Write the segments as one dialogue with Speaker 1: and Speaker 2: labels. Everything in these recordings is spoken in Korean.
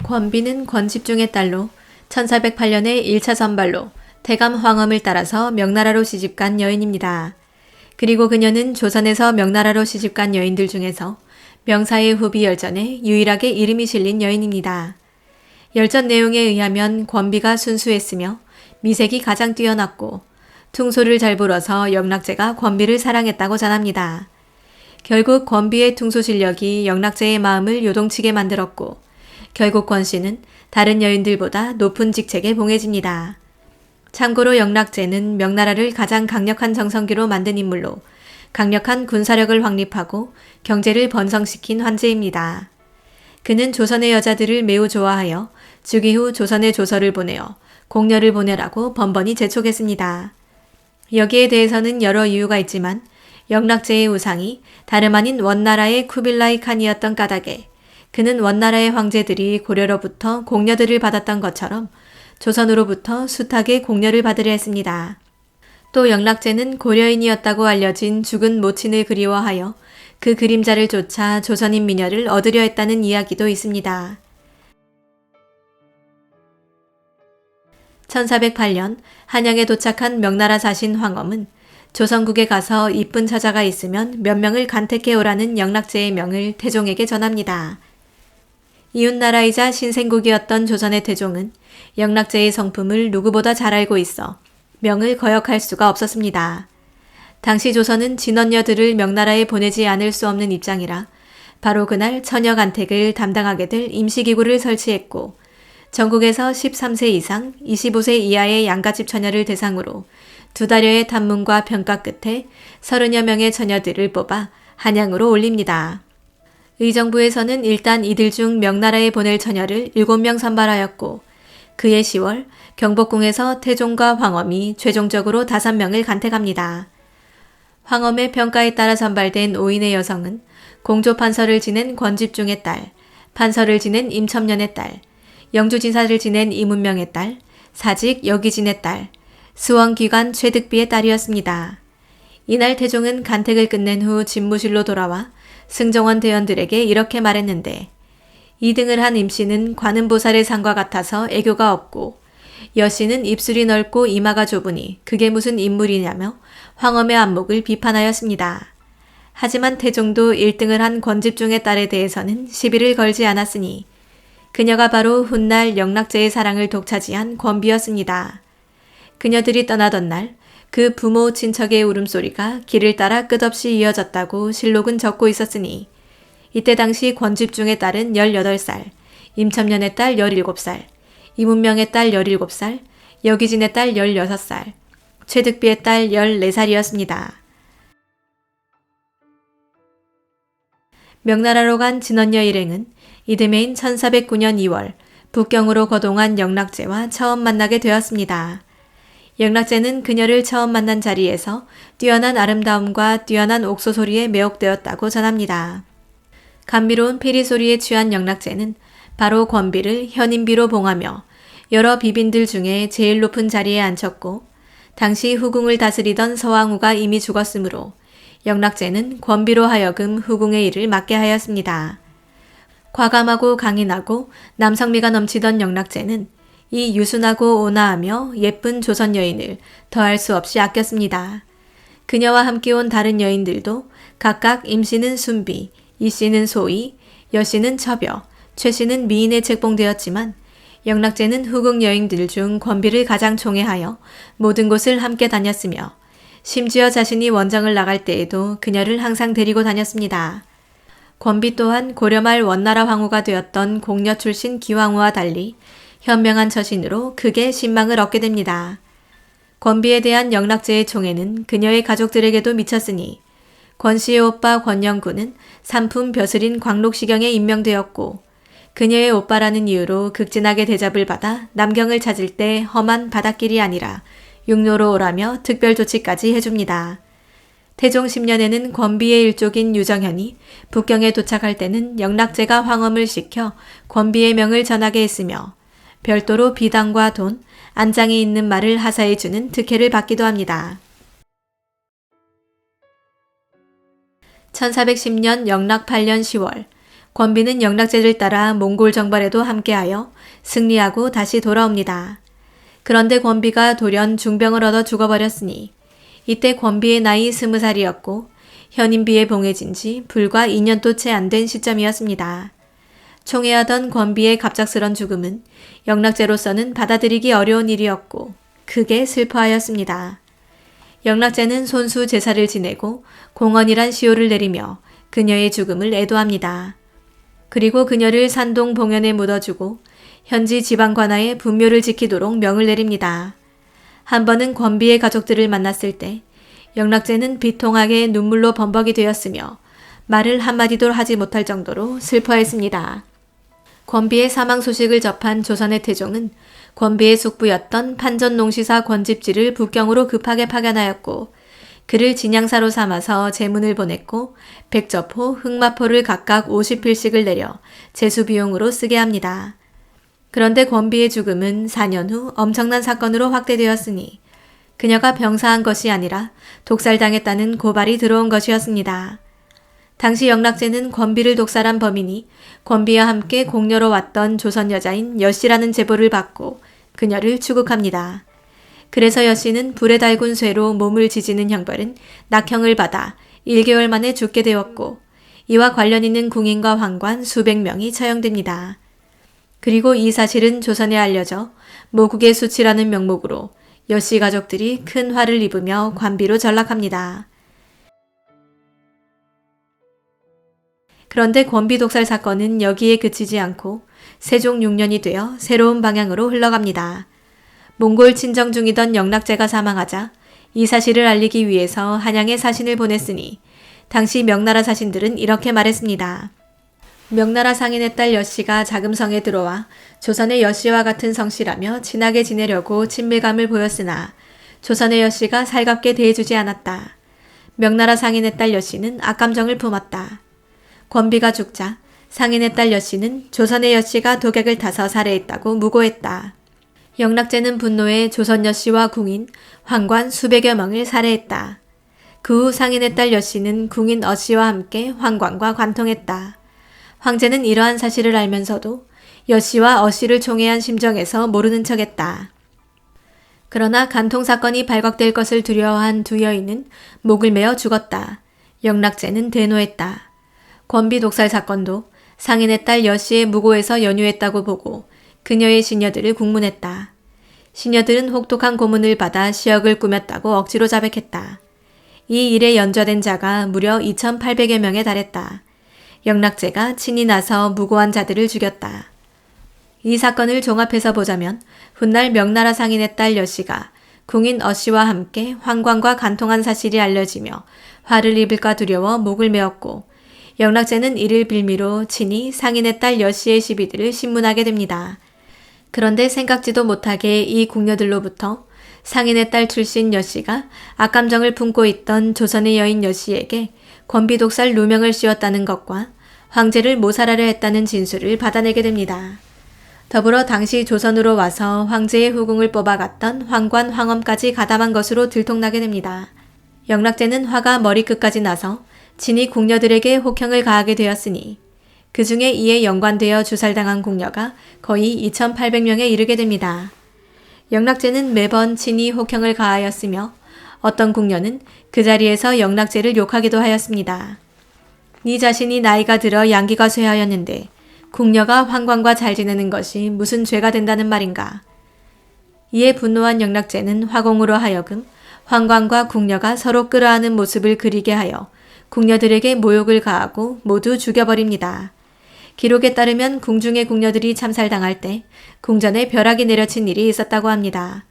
Speaker 1: 권비는 권집중의 딸로 1408년에 1차 선발로 대감 황엄을 따라서 명나라로 시집간 여인입니다. 그리고 그녀는 조선에서 명나라로 시집간 여인들 중에서 명사의 후비 열전에 유일하게 이름이 실린 여인입니다. 열전 내용에 의하면 권비가 순수했으며 미색이 가장 뛰어났고 퉁소를 잘 불어서 영락제가 권비를 사랑했다고 전합니다. 결국 권비의 퉁소 실력이 영락제의 마음을 요동치게 만들었고 결국 권씨는 다른 여인들보다 높은 직책에 봉해집니다. 참고로 영락제는 명나라를 가장 강력한 정성기로 만든 인물로 강력한 군사력을 확립하고 경제를 번성시킨 황제입니다. 그는 조선의 여자들을 매우 좋아하여 즉위 후 조선에 조서를 보내어 공녀를 보내라고 번번이 재촉했습니다. 여기에 대해서는 여러 이유가 있지만 영락제의 우상이 다름 아닌 원나라의 쿠빌라이 칸이었던 까닭에 그는 원나라의 황제들이 고려로부터 공녀들을 받았던 것처럼 조선으로부터 숱하게 공녀를 받으려 했습니다. 또 영락제는 고려인이었다고 알려진 죽은 모친을 그리워하여 그 그림자를 쫓아 조선인 미녀를 얻으려 했다는 이야기도 있습니다. 1408년 한양에 도착한 명나라 사신 황엄은 조선국에 가서 이쁜 처자가 있으면 몇 명을 간택해 오라는 영락제의 명을 태종에게 전합니다. 이웃나라이자 신생국이었던 조선의 태종은 영락제의 성품을 누구보다 잘 알고 있어 명을 거역할 수가 없었습니다. 당시 조선은 진원녀들을 명나라에 보내지 않을 수 없는 입장이라 바로 그날 처녀 간택을 담당하게 될 임시기구를 설치했고 전국에서 13세 이상 25세 이하의 양가집 처녀를 대상으로 2달여의 탐문과 평가 끝에 30여 명의 처녀들을 뽑아 한양으로 올립니다. 의정부에서는 일단 이들 중 명나라에 보낼 처녀를 7명 선발하였고 그해 10월 경복궁에서 태종과 황엄이 최종적으로 5명을 간택합니다. 황엄의 평가에 따라 선발된 5인의 여성은 공조판서를 지낸 권집중의 딸, 판서를 지낸 임첨년의 딸, 영주진사를 지낸 이문명의 딸, 사직 여기진의 딸, 수원기관 최득비의 딸이었습니다. 이날 태종은 간택을 끝낸 후 집무실로 돌아와 승정원 대원들에게 이렇게 말했는데 2등을 한 임씨는 관음보살의 상과 같아서 애교가 없고 여씨는 입술이 넓고 이마가 좁으니 그게 무슨 인물이냐며 황엄의 안목을 비판하였습니다. 하지만 태종도 1등을 한 권집중의 딸에 대해서는 시비를 걸지 않았으니 그녀가 바로 훗날 영락제의 사랑을 독차지한 권비였습니다. 그녀들이 떠나던 날 그 부모 친척의 울음소리가 길을 따라 끝없이 이어졌다고 실록은 적고 있었으니 이때 당시 권집중의 딸은 18살, 임첨년의 딸 17살, 이문명의 딸 17살, 여기진의 딸 16살, 최득비의 딸 14살이었습니다. 명나라로 간 진원녀 일행은 이듬해인 1409년 2월 북경으로 거동한 영락제와 처음 만나게 되었습니다. 영락제는 그녀를 처음 만난 자리에서 뛰어난 아름다움과 뛰어난 옥소 소리에 매혹되었다고 전합니다. 감미로운 페리 소리에 취한 영락제는 바로 권비를 현인비로 봉하며 여러 비빈들 중에 제일 높은 자리에 앉혔고 당시 후궁을 다스리던 서왕후가 이미 죽었으므로 영락제는 권비로 하여금 후궁의 일을 맡게 하였습니다. 과감하고 강인하고 남성미가 넘치던 영락제는 이 유순하고 온화하며 예쁜 조선 여인을 더할 수 없이 아꼈습니다. 그녀와 함께 온 다른 여인들도 각각 임씨는 순비, 이씨는 소희, 여씨는 처벼, 최씨는 미인에 책봉되었지만 영락제는 후궁 여인들 중 권비를 가장 총애하여 모든 곳을 함께 다녔으며 심지어 자신이 원정을 나갈 때에도 그녀를 항상 데리고 다녔습니다. 권비 또한 고려말 원나라 황후가 되었던 공녀 출신 기왕후와 달리 현명한 처신으로 크게 신망을 얻게 됩니다. 권비에 대한 영락제의 총애는 그녀의 가족들에게도 미쳤으니 권씨의 오빠 권영구는 삼품 벼슬인 광록시경에 임명되었고 그녀의 오빠라는 이유로 극진하게 대접을 받아 남경을 찾을 때 험한 바닷길이 아니라 육로로 오라며 특별 조치까지 해줍니다. 태종 10년에는 권비의 일족인 유정현이 북경에 도착할 때는 영락제가 황엄을 시켜 권비의 명을 전하게 했으며 별도로 비당과 돈, 안장이 있는 말을 하사해주는 특혜를 받기도 합니다. 1410년 영락 8년 10월 권비는 영락제를 따라 몽골 정발에도 함께하여 승리하고 다시 돌아옵니다. 그런데 권비가 돌연 중병을 얻어 죽어버렸으니 이때 권비의 나이 20살이었고 현인비에 봉해진 지 불과 2년도 채 안 된 시점이었습니다. 총애하던 권비의 갑작스런 죽음은 영락제로서는 받아들이기 어려운 일이었고 크게 슬퍼하였습니다. 영락제는 손수 제사를 지내고 공언이란 시호를 내리며 그녀의 죽음을 애도합니다. 그리고 그녀를 산동 봉연에 묻어주고 현지 지방관아에 분묘를 지키도록 명을 내립니다. 한 번은 권비의 가족들을 만났을 때 영락제는 비통하게 눈물로 범벅이 되었으며 말을 한마디도 하지 못할 정도로 슬퍼했습니다. 권비의 사망 소식을 접한 조선의 태종은 권비의 숙부였던 판전농시사 권집지를 북경으로 급하게 파견하였고 그를 진양사로 삼아서 제문을 보냈고 백저포, 흑마포를 각각 50필씩을 내려 제수비용으로 쓰게 합니다. 그런데 권비의 죽음은 4년 후 엄청난 사건으로 확대되었으니 그녀가 병사한 것이 아니라 독살당했다는 고발이 들어온 것이었습니다. 당시 영락제는 권비를 독살한 범인이 권비와 함께 공녀로 왔던 조선 여자인 여씨라는 제보를 받고 그녀를 추국합니다. 그래서 여씨는 불에 달군 쇠로 몸을 지지는 형벌은 낙형을 받아 1개월 만에 죽게 되었고 이와 관련 있는 궁인과 황관 수백 명이 처형됩니다. 그리고 이 사실은 조선에 알려져 모국의 수치라는 명목으로 여씨 가족들이 큰 화를 입으며 관비로 전락합니다. 그런데 권비 독살 사건은 여기에 그치지 않고 세종 6년이 되어 새로운 방향으로 흘러갑니다. 몽골 친정 중이던 영락제가 사망하자 이 사실을 알리기 위해서 한양에 사신을 보냈으니 당시 명나라 사신들은 이렇게 말했습니다. 명나라 상인의 딸 여씨가 자금성에 들어와 조선의 여씨와 같은 성씨라며 친하게 지내려고 친밀감을 보였으나 조선의 여씨가 살갑게 대해주지 않았다. 명나라 상인의 딸 여씨는 악감정을 품었다. 권비가 죽자 상인의 딸 여씨는 조선의 여씨가 독약을 타서 살해했다고 무고했다. 영락제는 분노에 조선 여씨와 궁인, 황관 수백여 명을 살해했다. 그 후 상인의 딸 여씨는 궁인 어씨와 함께 황관과 관통했다. 황제는 이러한 사실을 알면서도 여씨와 어씨를 총애한 심정에서 모르는 척했다. 그러나 간통 사건이 발각될 것을 두려워한 두 여인은 목을 메어 죽었다. 영락제는 대노했다. 권비 독살 사건도 상인의 딸 여씨의 무고에서 연유했다고 보고 그녀의 시녀들을 국문했다. 시녀들은 혹독한 고문을 받아 시역을 꾸몄다고 억지로 자백했다. 이 일에 연좌된 자가 무려 2,800여 명에 달했다. 영락제가 친히 나서 무고한 자들을 죽였다. 이 사건을 종합해서 보자면 훗날 명나라 상인의 딸 여씨가 궁인 어씨와 함께 황관과 간통한 사실이 알려지며 화를 입을까 두려워 목을 메었고 영락제는 이를 빌미로 친히 상인의 딸 여씨의 시비들을 신문하게 됩니다. 그런데 생각지도 못하게 이 궁녀들로부터 상인의 딸 출신 여씨가 악감정을 품고 있던 조선의 여인 여씨에게 권비 독살 누명을 씌웠다는 것과 황제를 모살하려 했다는 진술을 받아내게 됩니다. 더불어 당시 조선으로 와서 황제의 후궁을 뽑아갔던 황관 황엄까지 가담한 것으로 들통나게 됩니다. 영락제는 화가 머리끝까지 나서 친히 궁녀들에게 혹형을 가하게 되었으니 그 중에 이에 연관되어 주살당한 궁녀가 거의 2,800명에 이르게 됩니다. 영락제는 매번 친히 혹형을 가하였으며 어떤 궁녀는 그 자리에서 영락제를 욕하기도 하였습니다. 네 자신이 나이가 들어 양기가 쇠하였는데 궁녀가 황관과 잘 지내는 것이 무슨 죄가 된다는 말인가. 이에 분노한 영락제는 화공으로 하여금 황관과 궁녀가 서로 끌어안는 모습을 그리게 하여 궁녀들에게 모욕을 가하고 모두 죽여버립니다. 기록에 따르면 궁중의 궁녀들이 참살당할 때 궁전에 벼락이 내려친 일이 있었다고 합니다.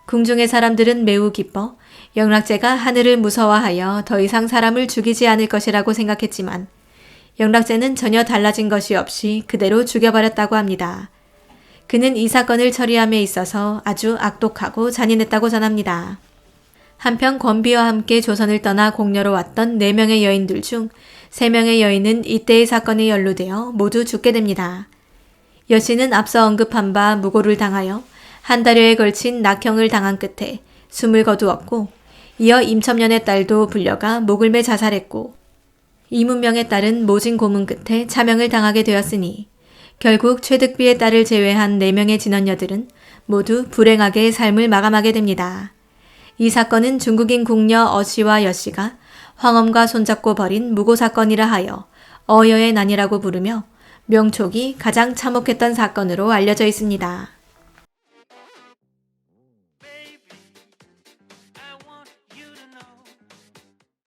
Speaker 1: 궁중의 사람들은 매우 기뻐 영락제가 하늘을 무서워하여 더 이상 사람을 죽이지 않을 것이라고 생각했지만 영락제는 전혀 달라진 것이 없이 그대로 죽여버렸다고 합니다. 그는 이 사건을 처리함에 있어서 아주 악독하고 잔인했다고 전합니다. 한편 권비와 함께 조선을 떠나 공녀로 왔던 4명의 여인들 중 3명의 여인은 이때의 사건에 연루되어 모두 죽게 됩니다. 여씨는 앞서 언급한 바 무고를 당하여 한 달여에 걸친 낙형을 당한 끝에 숨을 거두었고 이어 임첨년의 딸도 불려가 목을 매 자살했고 이 문명에 따른 모진 고문 끝에 차명을 당하게 되었으니 결국 최득비의 딸을 제외한 4명의 진원녀들은 모두 불행하게 삶을 마감하게 됩니다. 이 사건은 중국인 궁녀 어씨와 여씨가 황엄과 손잡고 벌인 무고 사건이라 하여 어여의 난이라고 부르며 명촉이 가장 참혹했던 사건으로 알려져 있습니다.